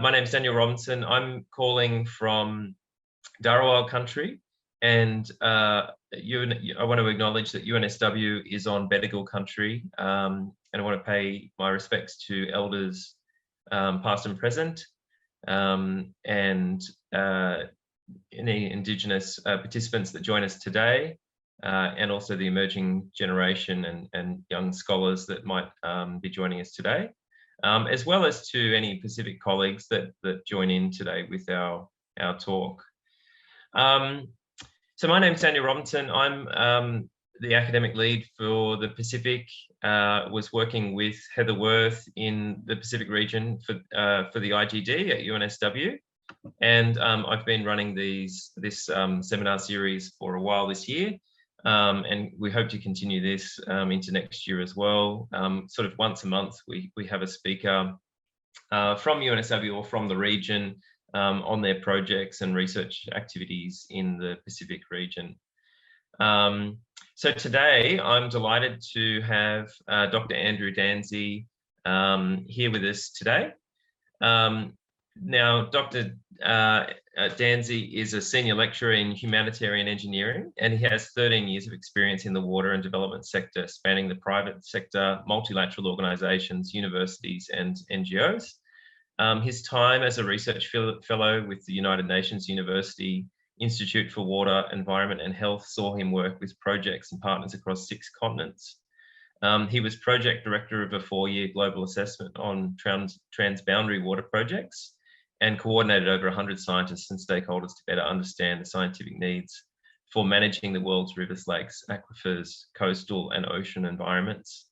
My name is Daniel Robinson. I'm calling from Dharawal country, and I want to acknowledge that UNSW is on Bedegal country, and I want to pay my respects to elders past and present, and any Indigenous participants that join us today, and also the emerging generation and young scholars that might be joining us today, as well as to any Pacific colleagues that join in today with our talk. So my name is Daniel Robinson. I'm the academic lead for the Pacific. Was working with Heather Worth in the Pacific region for the IGD at UNSW, and I've been running this seminar series for a while this year, and we hope to continue this into next year as well. Sort of once a month, we have a speaker from UNSW or from the region on their projects and research activities in the Pacific region. So today, I'm delighted to have Dr. Andrew Dansie here with us today. Now, Dr. Dansie is a senior lecturer in humanitarian engineering, and he has 13 years of experience in the water and development sector, spanning the private sector, multilateral organisations, universities, and NGOs. His time as a research fellow with the United Nations University Institute for Water, Environment and Health saw him work with projects and partners across 6 continents. He was project director of a 4-year global assessment on transboundary water projects and coordinated over 100 scientists and stakeholders to better understand the scientific needs for managing the world's rivers, lakes, aquifers, coastal and ocean environments.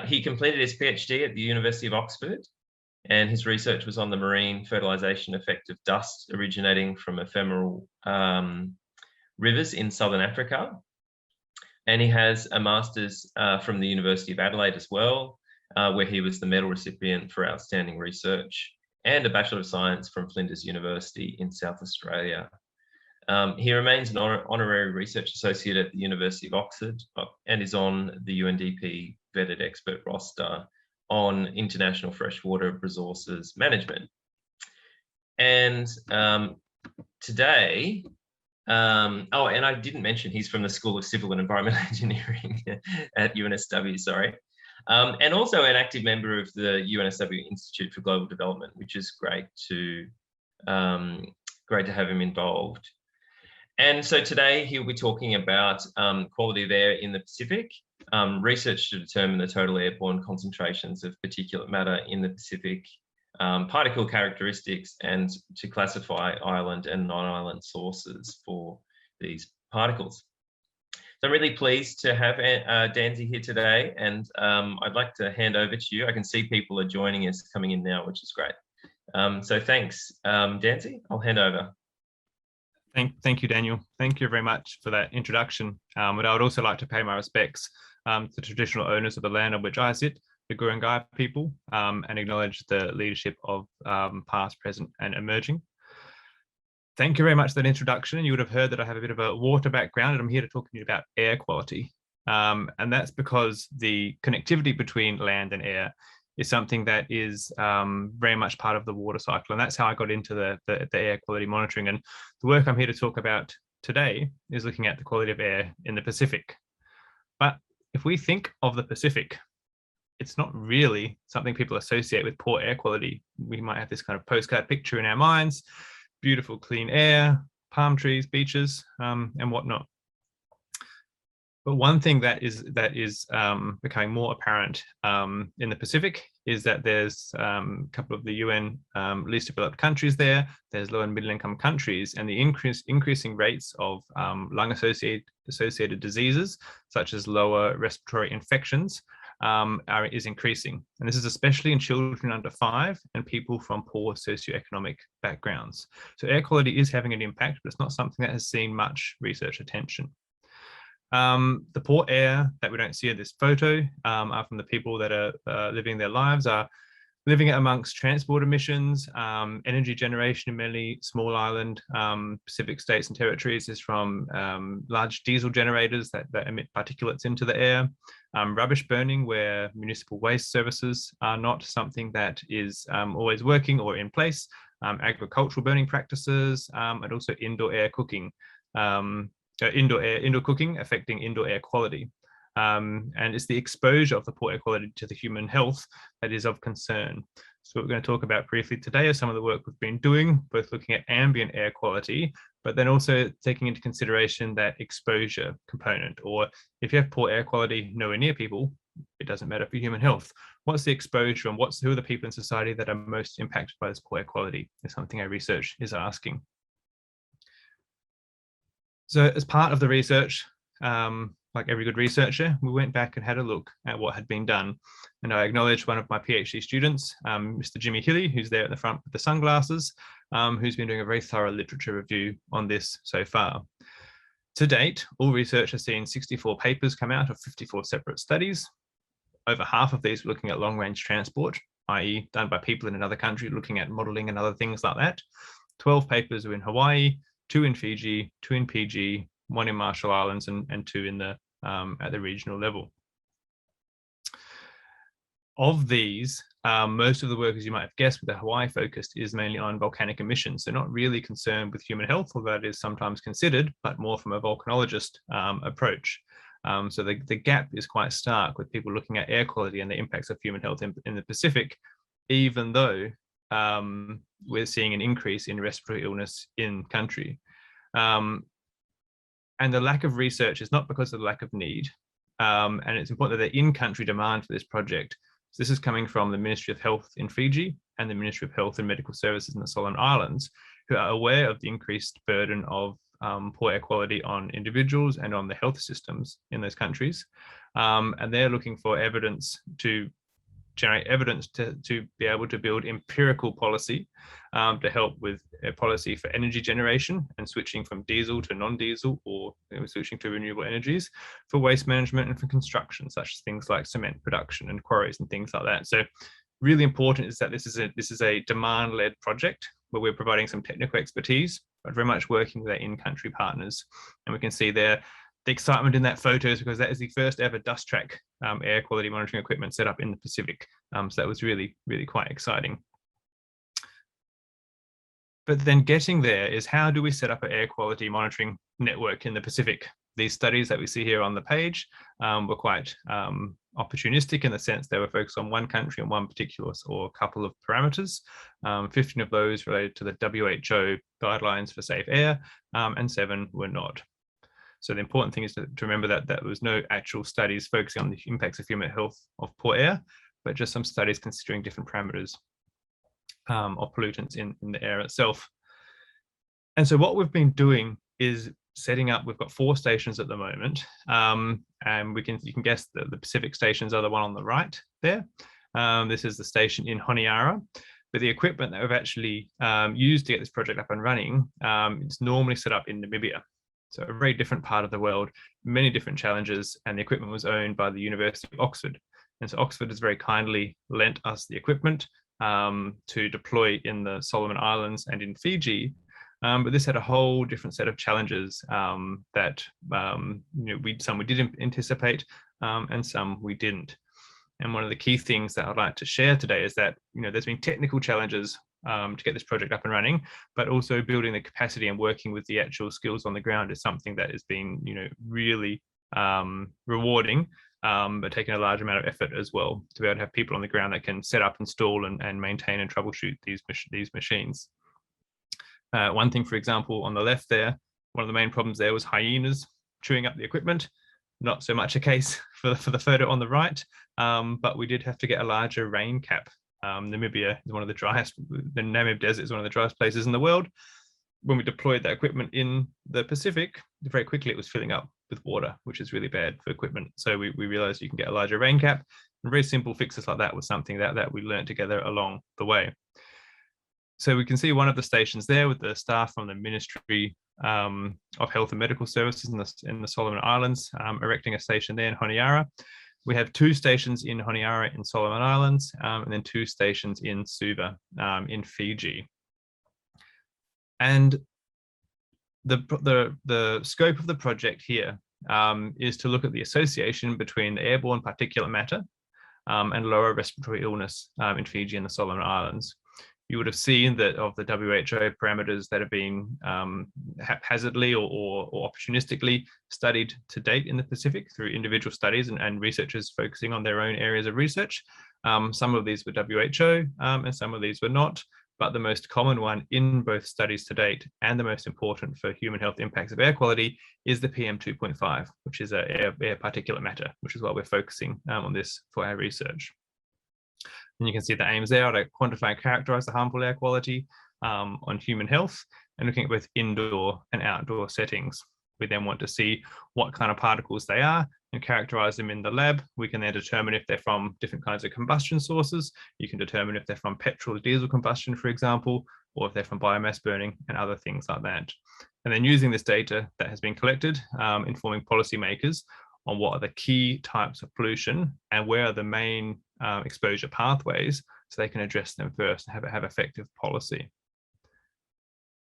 He completed his PhD at the University of Oxford, and his research was on the marine fertilisation effect of dust originating from ephemeral rivers in southern Africa. And he has a master's from the University of Adelaide as well, where he was the medal recipient for outstanding research, and a Bachelor of Science from Flinders University in South Australia. He remains an honorary research associate at the University of Oxford and is on the UNDP vetted expert roster on international freshwater resources management. And today, oh, and I didn't mention he's from the School of Civil and Environmental Engineering at UNSW, sorry. And also an active member of the UNSW Institute for Global Development, which is great to have him involved. And so today he'll be talking about quality of air in the Pacific, research to determine the total airborne concentrations of particulate matter in the Pacific, particle characteristics, and to classify island and non-island sources for these particles. So I'm really pleased to have Dansie here today, and I'd like to hand over to you. I can see people are joining us coming in now, which is great. So thanks, Dansie. I'll hand over. Thank you, Daniel. Thank you very much for that introduction. But I would also like to pay my respects to the traditional owners of the land on which I sit, the Gurungai people, and acknowledge the leadership of past, present, and emerging. Thank you very much for that introduction. You would have heard that I have a bit of a water background, and I'm here to talk to you about air quality. And that's because the connectivity between land and air is something that is very much part of the water cycle. And that's how I got into the air quality monitoring. And the work I'm here to talk about today is looking at the quality of air in the Pacific. But if we think of the Pacific, it's not really something people associate with poor air quality. We might have this kind of postcard picture in our minds, beautiful clean air, palm trees, beaches, and whatnot. But one thing that is becoming more apparent in the Pacific is that there's a couple of the UN least developed countries there. There's low and middle income countries, and the increasing rates of lung associated diseases, such as lower respiratory infections, is increasing. And this is especially in children under 5 and people from poor socioeconomic backgrounds. So air quality is having an impact, but it's not something that has seen much research attention. The poor air that we don't see in this photo are from the people that are living their lives are Living amongst transport emissions, energy generation in many small island Pacific states and territories is from large diesel generators that emit particulates into the air. Rubbish burning, where municipal waste services are not something that is always working or in place. Agricultural burning practices, and also indoor air cooking. Indoor cooking affecting indoor air quality. And it's the exposure of the poor air quality to the human health that is of concern. So what we're going to talk about briefly today is some of the work we've been doing, both looking at ambient air quality, but then also taking into consideration that exposure component, or if you have poor air quality nowhere near people, it doesn't matter for human health. What's the exposure and who are the people in society that are most impacted by this poor air quality is something our research is asking. So as part of the research, like every good researcher, we went back and had a look at what had been done. And I acknowledge one of my PhD students, Mr. Jimmy Hilly, who's there at the front with the sunglasses, who's been doing a very thorough literature review on this so far. To date, all research has seen 64 papers come out of 54 separate studies. Over half of these looking at long-range transport, i.e. done by people in another country looking at modeling and other things like that. 12 papers were in Hawaii, 2 in Fiji, 2 in PG, 1 in Marshall Islands, and 2 in the at the regional level. Of these, most of the work, as you might have guessed, with the Hawaii focused is mainly on volcanic emissions. They're not really concerned with human health, although it is sometimes considered, but more from a volcanologist approach. So the gap is quite stark with people looking at air quality and the impacts of human health in the Pacific, even though we're seeing an increase in respiratory illness in country. And the lack of research is not because of the lack of need. And it's important that the in-country demand for this project. So this is coming from the Ministry of Health in Fiji and the Ministry of Health and Medical Services in the Solomon Islands, who are aware of the increased burden of poor air quality on individuals and on the health systems in those countries. And they're looking for evidence to generate evidence to be able to build empirical policy to help with a policy for energy generation and switching from diesel to non-diesel, or switching to renewable energies, for waste management and for construction, such as things like cement production and quarries and things like that. So really important is that this is a demand-led project where we're providing some technical expertise, but very much working with our in-country partners. And we can see there the excitement in that photo is because that is the first ever dust track air quality monitoring equipment set up in the Pacific. So that was really, really quite exciting. But then getting there is, how do we set up an air quality monitoring network in the Pacific? These studies that we see here on the page were quite opportunistic in the sense they were focused on one country and one particular or couple of parameters. 15 of those related to the WHO guidelines for safe air, and 7 were not. So the important thing is to remember that there was no actual studies focusing on the impacts of human health of poor air, but just some studies considering different parameters of pollutants in the air itself. And so what we've been doing is setting up, we've got 4 stations at the moment, and you can guess that the Pacific stations are the one on the right there. This is the station in Honiara, but the equipment that we've actually used to get this project up and running, it's normally set up in Namibia. So a very different part of the world, many different challenges, and the equipment was owned by the University of Oxford. And so Oxford has very kindly lent us the equipment to deploy in the Solomon Islands and in Fiji. But this had a whole different set of challenges that some we did anticipate and some we didn't. And one of the key things that I'd like to share today is that there's been technical challenges to get this project up and running, but also building the capacity and working with the actual skills on the ground is something that has been really rewarding, but taking a large amount of effort as well to be able to have people on the ground that can set up, install, and maintain and troubleshoot these machines. One thing, for example, on the left there, one of the main problems there was hyenas chewing up the equipment. Not so much a case for the photo on the right, but we did have to get a larger rain cap. Namibia is one of the driest, the Namib Desert is one of the driest places in the world. When we deployed that equipment in the Pacific, very quickly it was filling up with water, which is really bad for equipment. So we realized you can get a larger rain cap, and very simple fixes like that was something that we learned together along the way. So we can see one of the stations there with the staff from the Ministry of Health and Medical Services in the Solomon Islands, erecting a station there in Honiara. We have 2 stations in Honiara in Solomon Islands, and then 2 stations in Suva in Fiji. And the scope of the project here is to look at the association between the airborne particulate matter and lower respiratory illness in Fiji and the Solomon Islands. You would have seen that of the WHO parameters that have been haphazardly or opportunistically studied to date in the Pacific through individual studies and researchers focusing on their own areas of research. Some of these were WHO and some of these were not, but the most common one in both studies to date and the most important for human health impacts of air quality is the PM2.5, which is air particulate matter, which is what we're focusing on this for our research. And you can see the aims there are to quantify and characterize the harmful air quality on human health and looking at both indoor and outdoor settings. We then want to see what kind of particles they are and characterize them in the lab. We can then determine if they're from different kinds of combustion sources. You can determine if they're from petrol or diesel combustion, for example, or if they're from biomass burning and other things like that. And then using this data that has been collected, informing policymakers on what are the key types of pollution and where are the main exposure pathways so they can address them first and have effective policy.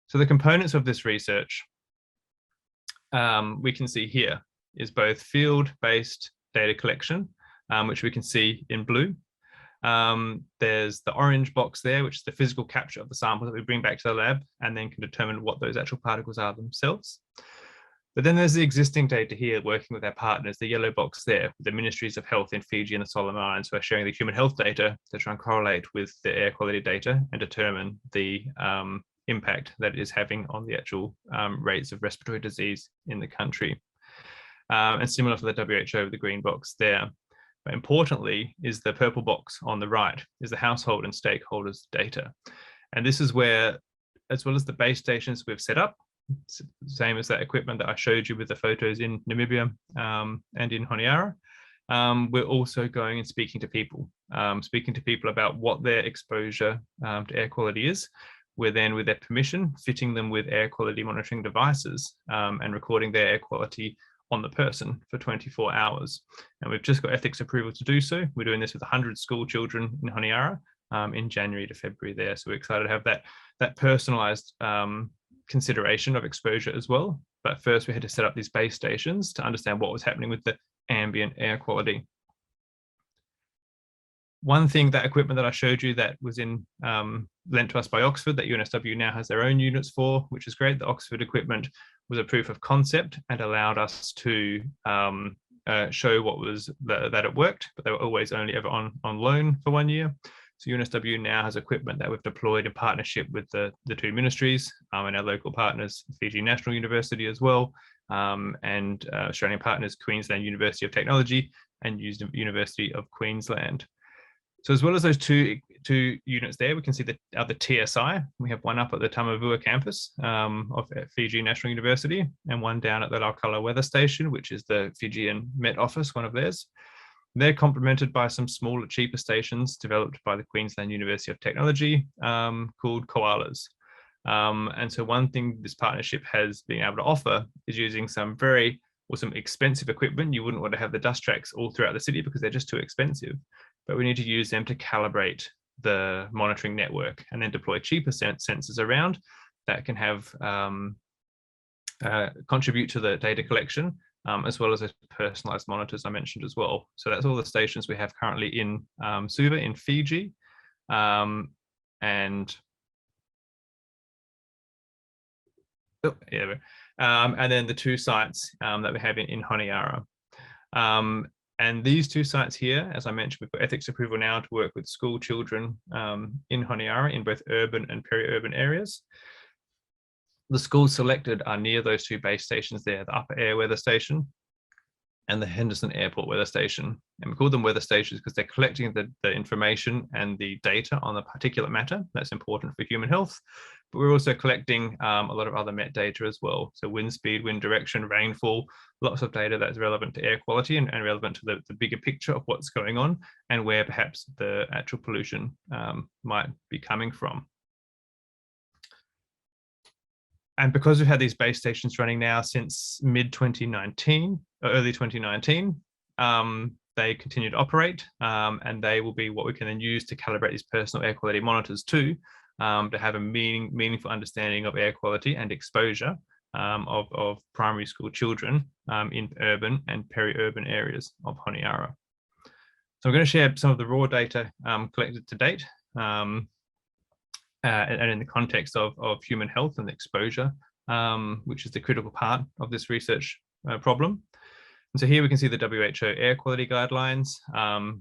So the components of this research we can see here is both field-based data collection, which we can see in blue. There's the orange box there, which is the physical capture of the sample that we bring back to the lab and then can determine what those actual particles are themselves. But then there's the existing data here working with our partners, the yellow box there, the Ministries of Health in Fiji and the Solomon Islands who are sharing the human health data to try and correlate with the air quality data and determine the impact that it is having on the actual rates of respiratory disease in the country. And similar for the WHO, the green box there. But importantly is the purple box on the right, is the household and stakeholders data. And this is where, as well as the base stations we've set up, same as that equipment that I showed you with the photos in Namibia and in Honiara, we're also going and speaking to people about what their exposure to air quality is. We're then, with their permission, fitting them with air quality monitoring devices and recording their air quality on the person for 24 hours. And we've just got ethics approval to do so. We're doing this with 100 school children in Honiara in January to February there. So we're excited to have that personalized consideration of exposure as well. But first we had to set up these base stations to understand what was happening with the ambient air quality. One thing, that equipment that I showed you that was lent to us by Oxford, that UNSW now has their own units for, which is great. The Oxford equipment was a proof of concept and allowed us to show what was that it worked, but they were always only ever on loan for 1 year. So UNSW now has equipment that we've deployed in partnership with the 2 ministries and our local partners, Fiji National University as well, and Australian partners, Queensland University of Technology and University of Queensland. So as well as those two units there, we can see the other TSI. We have one up at the Tamavua campus of Fiji National University and one down at the Laukala Weather Station, which is the Fijian Met Office, one of theirs. They're complemented by some smaller, cheaper stations developed by the Queensland University of Technology called koalas. And so one thing this partnership has been able to offer is using some expensive equipment. You wouldn't want to have the dust tracks all throughout the city because they're just too expensive, but we need to use them to calibrate the monitoring network and then deploy cheaper sensors around that can have contribute to the data collection, as well as those personalized monitors I mentioned as well. So that's all the stations we have currently in Suva in Fiji. And then the 2 sites that we have in Honiara. And these 2 sites here, as I mentioned, we've got ethics approval now to work with school children in Honiara in both urban and peri-urban areas. The schools selected are near those 2 base stations there, the Upper Air Weather Station and the Henderson Airport Weather Station. And we call them weather stations because they're collecting the information and the data on the particulate matter that's important for human health. But we're also collecting a lot of other met data as well. So wind speed, wind direction, rainfall, lots of data that's relevant to air quality and relevant to the bigger picture of what's going on and where perhaps the actual pollution might be coming from. And because we've had these base stations running now since mid-2019, early 2019, they continue to operate, and they will be what we can then use to calibrate these personal air quality monitors too, to have a meaningful understanding of air quality and exposure of primary school children in urban and peri-urban areas of Honiara. So I'm going to share some of the raw data collected to date, and in the context of human health and exposure, which is the critical part of this research problem. And so here we can see the WHO air quality guidelines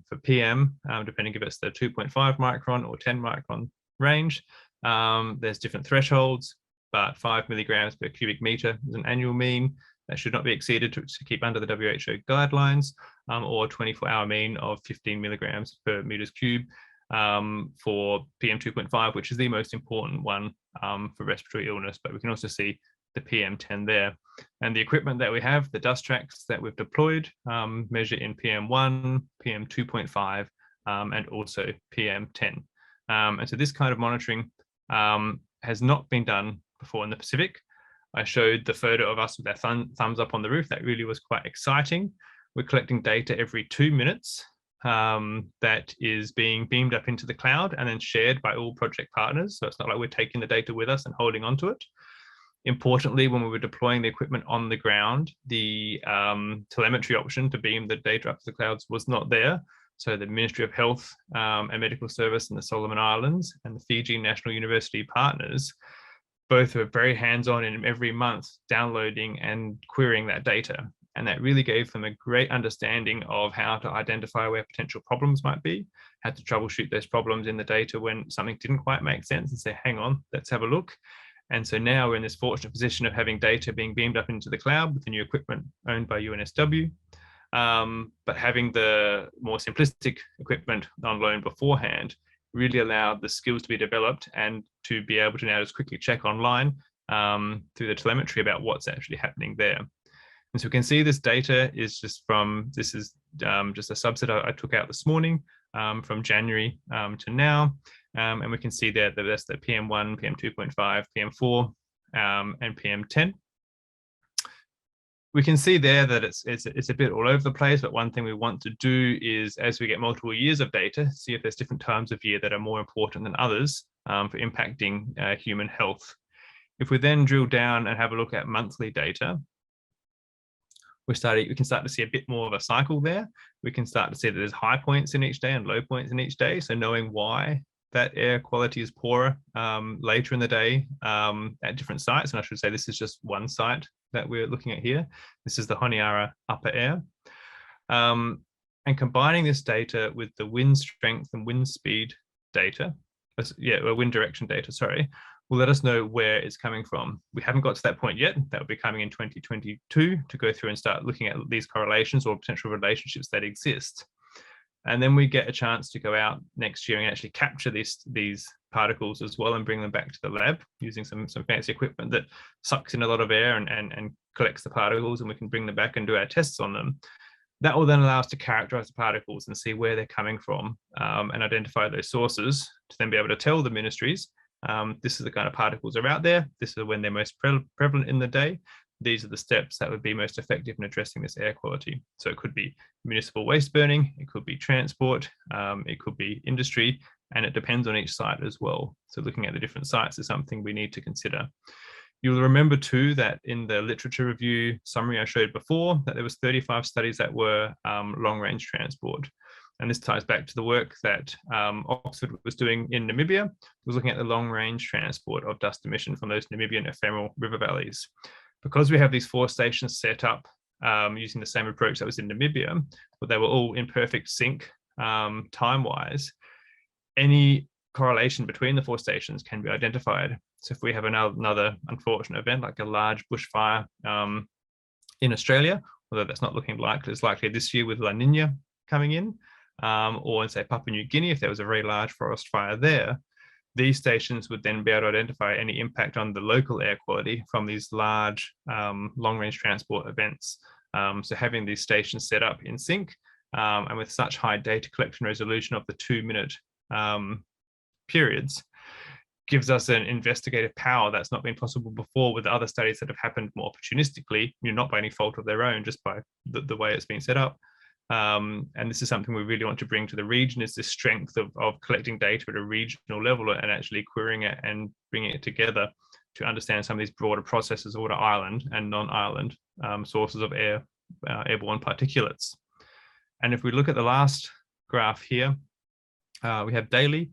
for PM, depending if it's the 2.5 micron or 10 micron range. There's different thresholds, but 5 milligrams per cubic meter is an annual mean that should not be exceeded to keep under the WHO guidelines, or 24-hour mean of 15 milligrams per meters cube for PM 2.5, which is the most important one for respiratory illness. But we can also see the PM10 there. And the equipment that we have, the dust tracks that we've deployed, measure in PM1, PM 2.5, and also PM10. And so this kind of monitoring has not been done before in the Pacific. I showed the photo of us with our thumbs up on the roof. That really was quite exciting. We're collecting data every 2 minutes that is being beamed up into the cloud and then shared by all project partners. So it's not like we're taking the data with us and holding onto it. Importantly, when we were deploying the equipment on the ground, the telemetry option to beam the data up to the clouds was not there. So the Ministry of Health and Medical Service in the Solomon Islands and the Fiji National University partners both were very hands-on in every month downloading and querying that data. And that really gave them a great understanding of how to identify where potential problems might be, how to troubleshoot those problems in the data when something didn't quite make sense and say, hang on, let's have a look. And so now we're in this fortunate position of having data being beamed up into the cloud with the new equipment owned by UNSW, but having the more simplistic equipment on loan beforehand really allowed the skills to be developed and to be able to now just quickly check online through the telemetry about what's actually happening there. And so we can see this data is just from, this is just a subset I took out this morning from January to now. And we can see there that that's the PM1, PM2.5, PM4, and PM10. We can see there that it's a bit all over the place, but one thing we want to do is, as we get multiple years of data, see if there's different times of year that are more important than others for impacting human health. If we then drill down and have a look at monthly data, we can start to see a bit more of a cycle there. We can start to see that there's high points in each day and low points in each day. So knowing why that air quality is poorer later in the day at different sites. And I should say this is just one site that we're looking at here. This is the Honiara upper air. And combining this data with the wind strength and wind speed data, wind direction data, sorry, will let us know where it's coming from. We haven't got to that point yet. That will be coming in 2022 to go through and start looking at these correlations or potential relationships that exist. And then we get a chance to go out next year and actually capture these particles as well and bring them back to the lab using some fancy equipment that sucks in a lot of air and collects the particles, and we can bring them back and do our tests on them. That will then allow us to characterize the particles and see where they're coming from and identify those sources to then be able to tell the ministries, this is the kind of particles that are out there. This is when they're most prevalent in the day. These are the steps that would be most effective in addressing this air quality. So it could be municipal waste burning, it could be transport, it could be industry, and it depends on each site as well. So looking at the different sites is something we need to consider. You'll remember too that in the literature review summary I showed before, that there was 35 studies that were long-range transport. And this ties back to the work that Oxford was doing in Namibia. It was looking at the long-range transport of dust emission from those Namibian ephemeral river valleys. Because we have these 4 stations set up using the same approach that was in Namibia, but they were all in perfect sync time-wise, any correlation between the 4 stations can be identified. So if we have another unfortunate event, like a large bushfire in Australia, although that's not looking likely, it's likely this year with La Nina coming in, or in say Papua New Guinea, if there was a very large forest fire there, these stations would then be able to identify any impact on the local air quality from these large long-range transport events. So having these stations set up in sync and with such high data collection resolution of the 2-minute periods gives us an investigative power that's not been possible before with other studies that have happened more opportunistically, not by any fault of their own, just by the way it's been set up. And this is something we really want to bring to the region, is this strength of collecting data at a regional level and actually querying it and bringing it together to understand some of these broader processes of island and non-island sources of airborne particulates. And if we look at the last graph here, we have daily.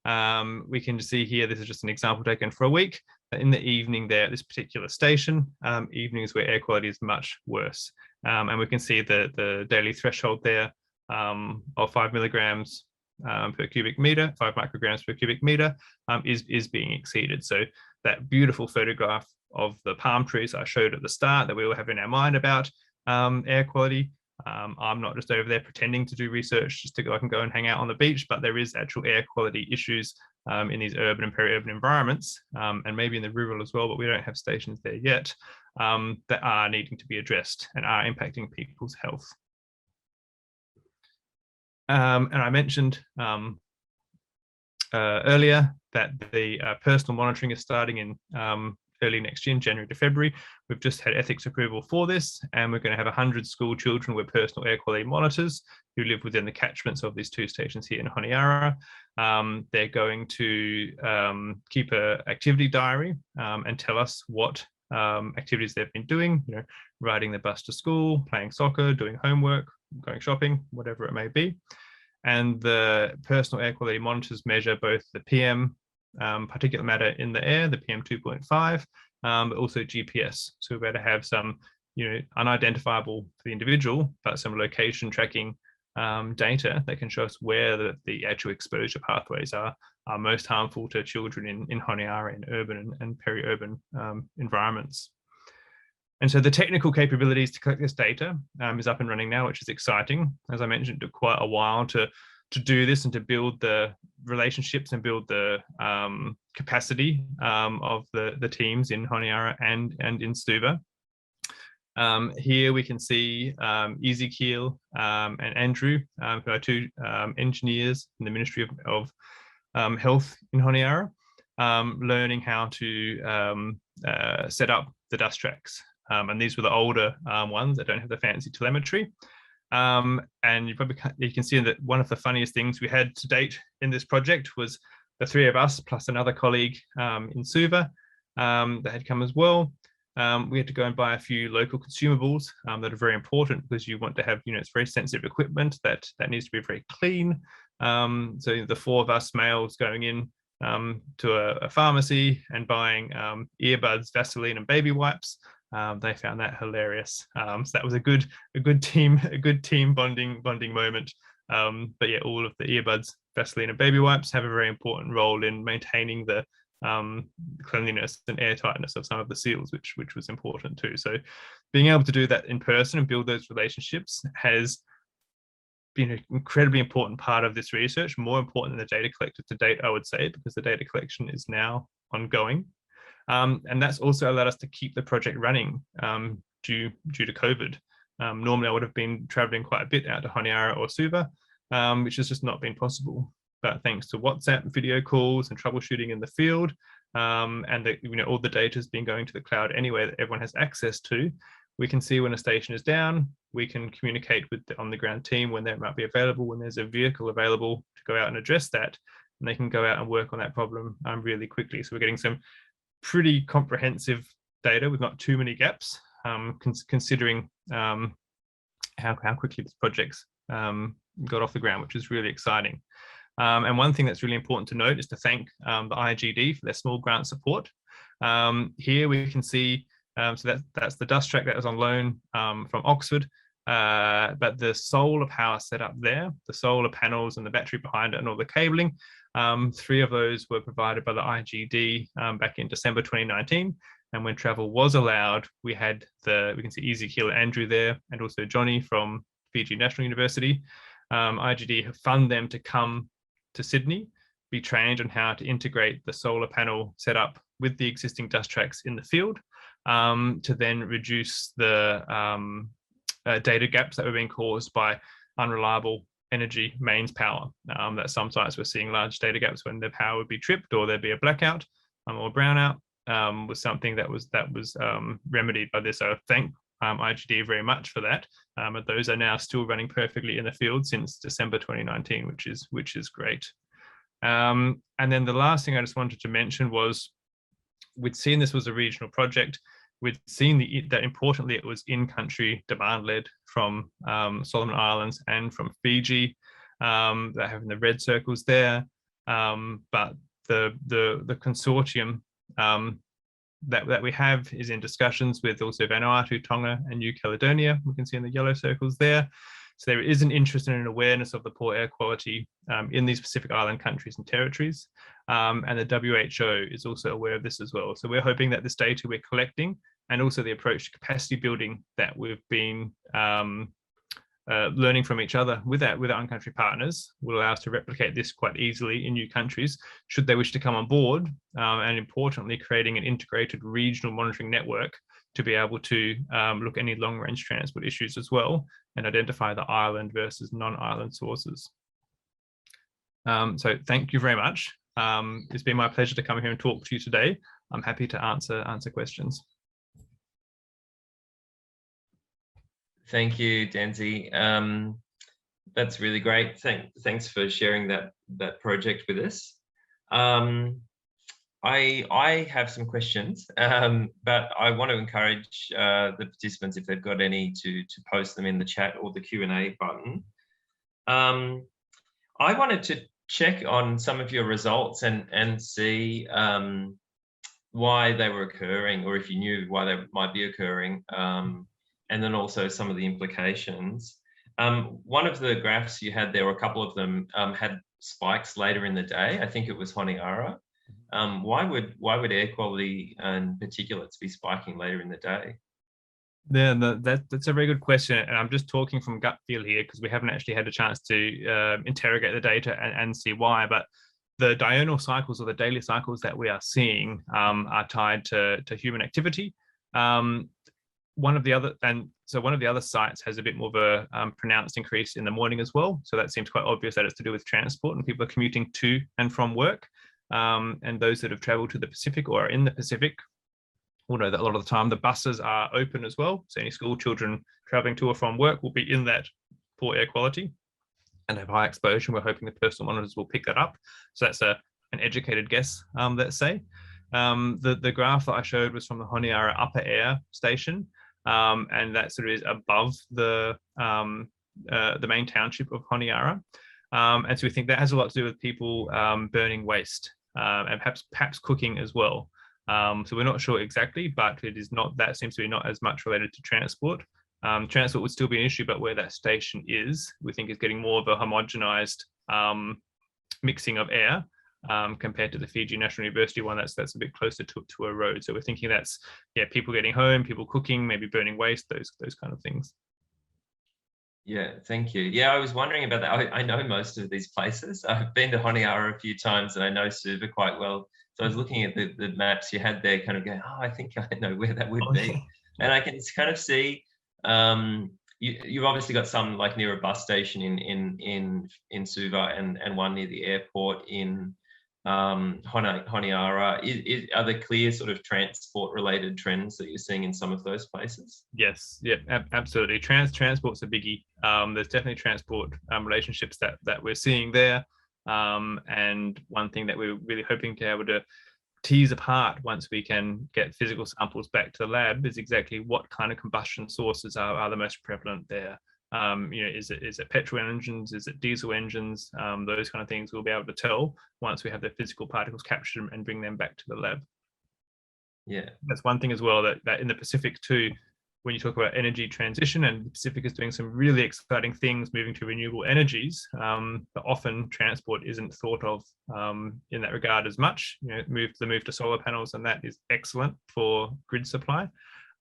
We can see here, this is just an example taken for a week. In the evening there at this particular station, evening is where air quality is much worse. And we can see the daily threshold there of 5 milligrams per cubic meter, 5 micrograms per cubic meter is being exceeded. So that beautiful photograph of the palm trees I showed at the start that we all have in our mind about air quality. I'm not just over there pretending to do research just to go, I can go and hang out on the beach, but there is actual air quality issues in these urban and peri-urban environments, and maybe in the rural as well, but we don't have stations there yet, that are needing to be addressed and are impacting people's health. And I mentioned earlier that the personal monitoring is starting in early next year, in January to February. We've just had ethics approval for this, and we're going to have 100 school children with personal air quality monitors who live within the catchments of these 2 stations here in Honiara. They're going to keep an activity diary and tell us what activities they've been doing, you know, riding the bus to school, playing soccer, doing homework, going shopping, whatever it may be. And the personal air quality monitors measure both the PM particulate matter in the air, the PM 2.5, but also GPS. So we're going to have some, you know, unidentifiable for the individual, but some location tracking data that can show us where the actual exposure pathways are most harmful to children in Honiara, in urban and peri-urban environments. And so the technical capabilities to collect this data is up and running now, which is exciting. As I mentioned, it took quite a while to do this and to build the relationships and build the capacity of the teams in Honiara and in Suva. Here we can see Ezekiel and Andrew, who are 2 engineers in the Ministry of Health in Honiara, learning how to set up the dust tracks. And these were the older ones that don't have the fancy telemetry. And you can see that one of the funniest things we had to date in this project was the 3 of us plus another colleague in Suva that had come as well. We had to go and buy a few local consumables that are very important, because you want to have, you know, it's very sensitive equipment that needs to be very clean. So the 4 of us males going in to a pharmacy and buying earbuds, Vaseline, and baby wipes. They found that hilarious. So that was a good team bonding moment. But yeah, all of the earbuds, Vaseline, and baby wipes have a very important role in maintaining the cleanliness and airtightness of some of the seals, which was important too. So being able to do that in person and build those relationships has been an incredibly important part of this research, more important than the data collected to date, I would say, because the data collection is now ongoing. And that's also allowed us to keep the project running due to COVID. Normally I would have been traveling quite a bit out to Honiara or Suva, which has just not been possible. But thanks to WhatsApp video calls and troubleshooting in the field, and all the data has been going to the cloud anyway that everyone has access to, we can see when a station is down. We can communicate with the on-the-ground team when that might be available, when there's a vehicle available to go out and address that, and they can go out and work on that problem really quickly. So we're getting some pretty comprehensive data with not too many gaps, considering how quickly this project's got off the ground, which is really exciting. And one thing that's really important to note is to thank the IGD for their small grant support. Here we can see, so that's the dust track that was on loan from Oxford, but the solar power set up there, the solar panels and the battery behind it and all the cabling, 3 of those were provided by the IGD back in December 2019. And when travel was allowed, we can see Ezekiel and Andrew there, and also Johnny from Fiji National University. IGD have funded them to come to Sydney, be trained on how to integrate the solar panel setup with the existing dust tracks in the field, to then reduce the data gaps that were being caused by unreliable energy mains power. That some sites were seeing large data gaps when the power would be tripped or there'd be a blackout or brownout, was something that was remedied by this. So IGD very much for that. But those are now still running perfectly in the field since December 2019, which is great. And then the last thing I just wanted to mention was, we'd seen this was a regional project. We'd seen that importantly it was in-country demand-led from Solomon Islands and from Fiji, that having the red circles there. But the consortium that we have is in discussions with also Vanuatu, Tonga, and New Caledonia. We can see in the yellow circles there. So there is an interest and an awareness of the poor air quality in these Pacific Island countries and territories. And the WHO is also aware of this as well. So we're hoping that this data we're collecting, and also the approach to capacity building that we've been learning from each other with our on-country partners, will allow us to replicate this quite easily in new countries, should they wish to come on board, and importantly, creating an integrated regional monitoring network to be able to look at any long-range transport issues as well, and identify the island versus non-island sources. So thank you very much. It's been my pleasure to come here and talk to you today. I'm happy to answer questions. Thank you, Dansie. That's really great. Thanks for sharing that project with us. I have some questions, but I want to encourage the participants, if they've got any, to post them in the chat or the Q&A button. I wanted to check on some of your results and see why they were occurring, or if you knew why they might be occurring, and then also some of the implications. One of the graphs you had there, or a couple of them, had spikes later in the day. I think it was Honiara. Why would air quality and particulates be spiking later in the day? Yeah, that's a very good question, and I'm just talking from gut feel here because we haven't actually had a chance to interrogate the data and see why. But the diurnal cycles, or the daily cycles that we are seeing, are tied to human activity. One of the other sites has a bit more of a pronounced increase in the morning as well. So that seems quite obvious that it's to do with transport, and people are commuting to and from work. And those that have traveled to the Pacific or are in the Pacific will know that a lot of the time the buses are open as well. So any school children traveling to or from work will be in that poor air quality and have high exposure. We're hoping the personal monitors will pick that up. So that's an educated guess, let's say. The graph that I showed was from the Honiara Upper Air Station, and that sort of is above the main township of Honiara. And so we think that has a lot to do with people burning waste, and perhaps cooking as well. So we're not sure exactly, but it is not, that seems to be not as much related to transport. Transport would still be an issue, but where that station is, we think is getting more of a homogenized mixing of air compared to the Fiji National University one that's a bit closer to a road. So we're thinking that's, yeah, people getting home, people cooking, maybe burning waste, those kind of things. Yeah, thank you. Yeah, I was wondering about that. I know most of these places. I've been to Honiara a few times and I know Suva quite well. So I was looking at the maps you had there, kind of going, oh, I think I know where that would be. And I can kind of see, you've obviously got some like near a bus station in Suva and one near the airport in Honiara. Are there clear sort of transport related trends that you're seeing in some of those places? Yes, yeah, absolutely. Transport's a biggie. There's definitely transport relationships that we're seeing there. And one thing that we're really hoping to be able to tease apart once we can get physical samples back to the lab is exactly what kind of combustion sources are the most prevalent there. Is it petrol engines? Is it diesel engines? Those kind of things we'll be able to tell once we have the physical particles captured and bring them back to the lab. Yeah, that's one thing as well, that in the Pacific too, when you talk about energy transition, and the Pacific is doing some really exciting things moving to renewable energies, but often transport isn't thought of in that regard as much. The move to solar panels, and that is excellent for grid supply.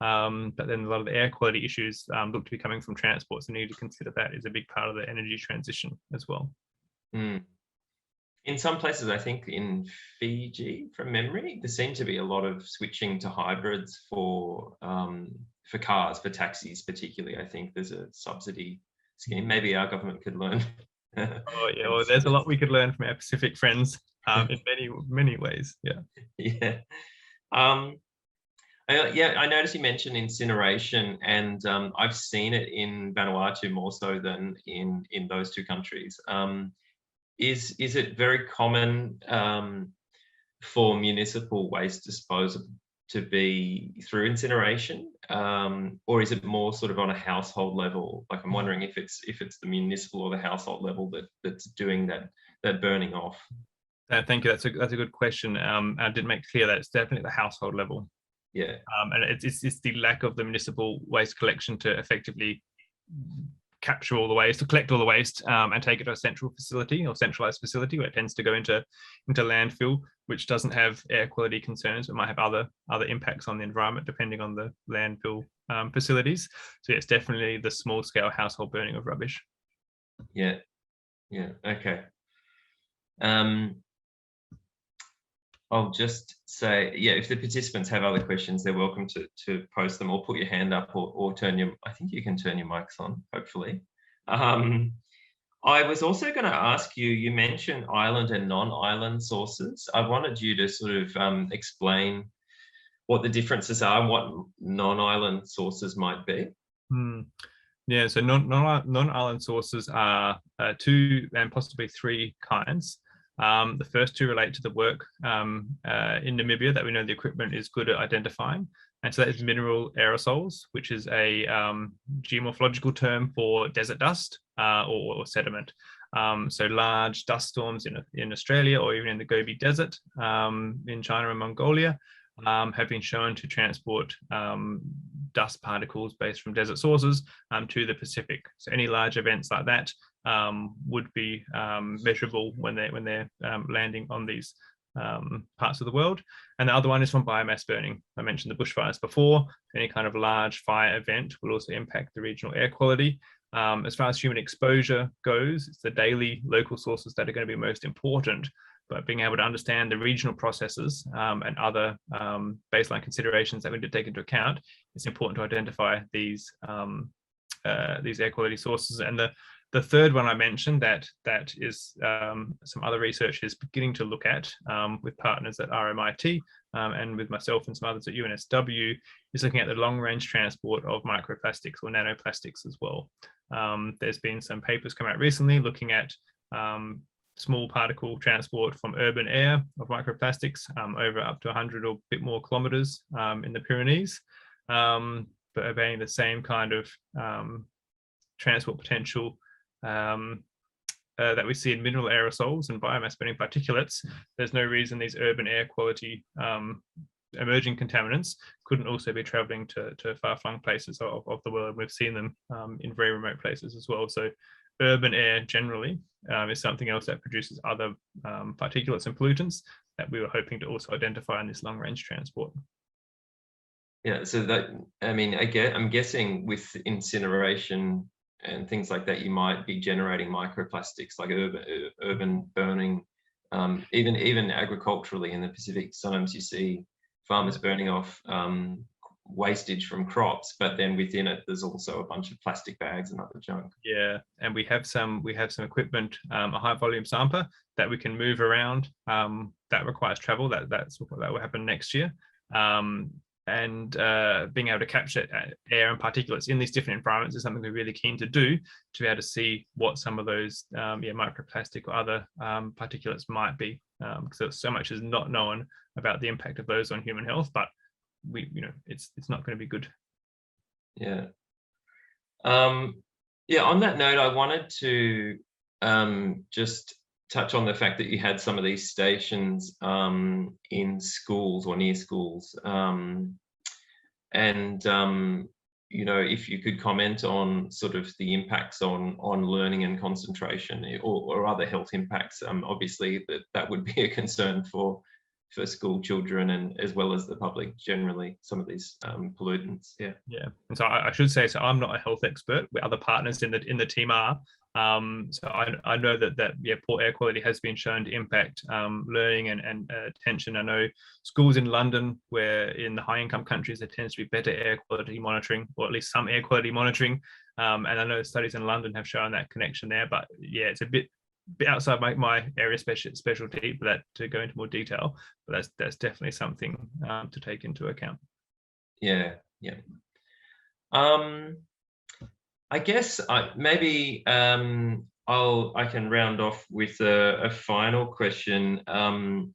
But then a lot of the air quality issues look to be coming from transport, so we need to consider that is a big part of the energy transition as well. Mm. In some places, I think in Fiji, from memory, there seemed to be a lot of switching to hybrids for cars, for taxis particularly. I think there's a subsidy scheme. Maybe our government could learn. Oh yeah, well, there's a lot we could learn from our Pacific friends in many ways. Yeah. Yeah. Yeah, I noticed you mentioned incineration, and I've seen it in Vanuatu more so than in those two countries. Is it very common for municipal waste disposal to be through incineration, or is it more sort of on a household level? Like, I'm wondering if it's the municipal or the household level that's doing that burning off. Thank you. That's a good question. I didn't make clear that it's definitely the household level. Yeah. And it's the lack of the municipal waste collection to effectively capture all the waste, to collect all the waste, and take it to a central facility or centralized facility where it tends to go into landfill, which doesn't have air quality concerns, but might have other impacts on the environment depending on the landfill facilities. So yeah, it's definitely the small scale household burning of rubbish. Yeah. Okay. I'll just say, yeah, if the participants have other questions, they're welcome to post them or put your hand up or turn your, I think you can turn your mics on, hopefully. I was also going to ask you, you mentioned island and non-island sources. I wanted you to sort of explain what the differences are and what non-island sources might be. Yeah, so non-island sources are 2 and possibly 3 kinds. The first 2 relate to the work in Namibia that we know the equipment is good at identifying. And so that is mineral aerosols, which is a geomorphological term for desert dust or sediment. So large dust storms in Australia or even in the Gobi Desert in China and Mongolia have been shown to transport dust particles based from desert sources to the Pacific. So any large events like that would be measurable when they're landing on these parts of the world. And the other one is from biomass burning. I mentioned the bushfires before. Any kind of large fire event will also impact the regional air quality. As far as human exposure goes, it's the daily local sources that are going to be most important. But being able to understand the regional processes and other baseline considerations that we need to take into account, it's important to identify these air quality sources. And the third one I mentioned that is some other research is beginning to look at with partners at RMIT and with myself and some others at UNSW, is looking at the long-range transport of microplastics or nanoplastics as well. There's been some papers come out recently looking at small particle transport from urban air of microplastics over up to 100 or a bit more kilometers in the Pyrenees, but obeying the same kind of transport potential that we see in mineral aerosols and biomass burning particulates. There's no reason these urban air quality emerging contaminants couldn't also be traveling to far-flung places of the world. We've seen them in very remote places as well. So urban air generally is something else that produces other particulates and pollutants that we were hoping to also identify in this long-range transport. Yeah, so that, I mean, I'm guessing with incineration and things like that, you might be generating microplastics like urban burning, even agriculturally in the Pacific. Sometimes you see farmers burning off wastage from crops, but then within it there's also a bunch of plastic bags and other junk. Yeah, and we have some equipment, a high volume sampler that we can move around. That requires travel. That will happen next year. And being able to capture air and particulates in these different environments is something we're really keen to do, to be able to see what some of those microplastic or other particulates might be, because so much is not known about the impact of those on human health, but it's not going to be good. Yeah. Yeah, on that note, I wanted to just touch on the fact that you had some of these stations in schools or near schools, and if you could comment on sort of the impacts on learning and concentration or other health impacts. Obviously that would be a concern for school children and as well as the public generally, some of these pollutants. Yeah. And so I should say, so I'm not a health expert, where other partners in the team are. So I know that poor air quality has been shown to impact learning and attention. I know schools in London, where in the high income countries there tends to be better air quality monitoring, or at least some air quality monitoring. And I know studies in London have shown that connection there, but yeah, it's a bit outside my area specialty for that to go into more detail, but that's definitely something to take into account. Yeah, yeah. I guess I can round off with a final question.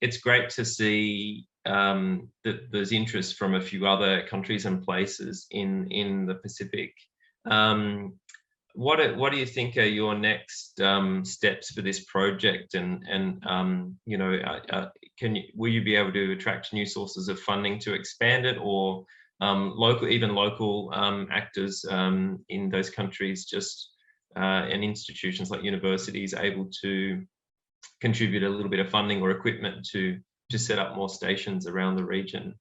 It's great to see that there's interest from a few other countries and places in the Pacific. What do you think are your next steps for this project? And you know, will you be able to attract new sources of funding to expand it, or local actors in those countries, just and institutions like universities able to contribute a little bit of funding or equipment to set up more stations around the region?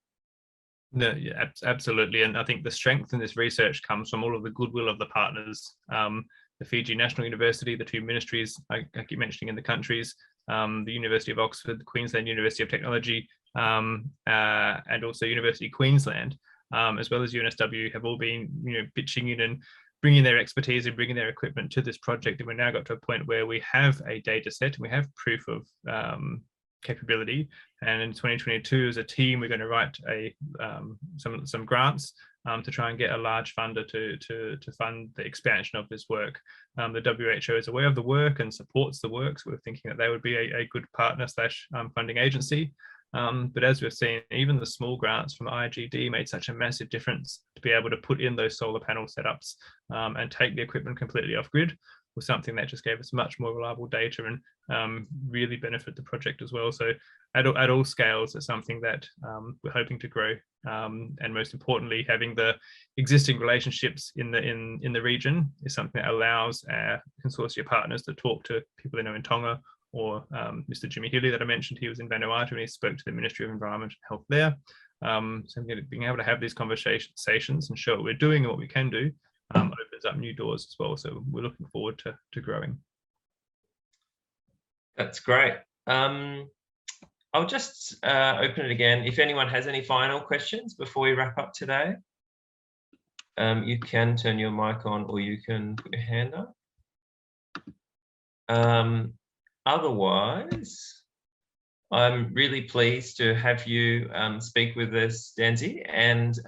No, yeah, absolutely. And I think the strength in this research comes from all of the goodwill of the partners. The Fiji National University, the two ministries I keep mentioning in the countries, the University of Oxford, the Queensland University of Technology, and also University of Queensland, as well as UNSW, have all been, pitching in and bringing their expertise and bringing their equipment to this project. And we're now got to a point where we have a data set and we have proof of capability. And in 2022, as a team, we're going to write some grants to try and get a large funder to fund the expansion of this work. The WHO is aware of the work and supports the work, so we're thinking that they would be a good partner / funding agency. But as we've seen, even the small grants from IGD made such a massive difference to be able to put in those solar panel setups and take the equipment completely off grid, was something that just gave us much more reliable data and really benefit the project as well. So at all scales, it's something that we're hoping to grow. And most importantly, having the existing relationships in the region is something that allows our consortia partners to talk to people they know in Tonga, or Mr. Jimmy Healy that I mentioned. He was in Vanuatu and he spoke to the Ministry of Environment and Health there. So being able to have these conversations and show what we're doing and what we can do opens up new doors as well. So we're looking forward to growing. That's great. I'll just open it again. If anyone has any final questions before we wrap up today, you can turn your mic on or you can put your hand up. Otherwise, I'm really pleased to have you speak with us, Dansie. And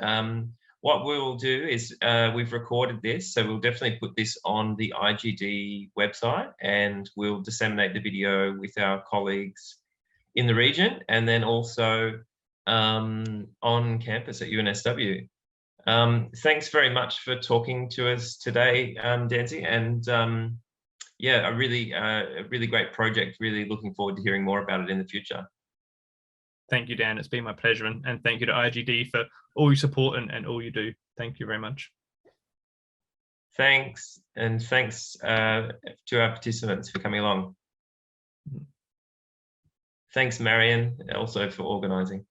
what we will do is we've recorded this, so we'll definitely put this on the IGD website, and we'll disseminate the video with our colleagues in the region, and then also on campus at UNSW. Thanks very much for talking to us today, Dansie, and yeah, a really great project. Really looking forward to hearing more about it in the future. Thank you, Dan. It's been my pleasure. And thank you to IGD for all your support and all you do. Thank you very much. Thanks. And thanks to our participants for coming along. Thanks, Marion, also for organising.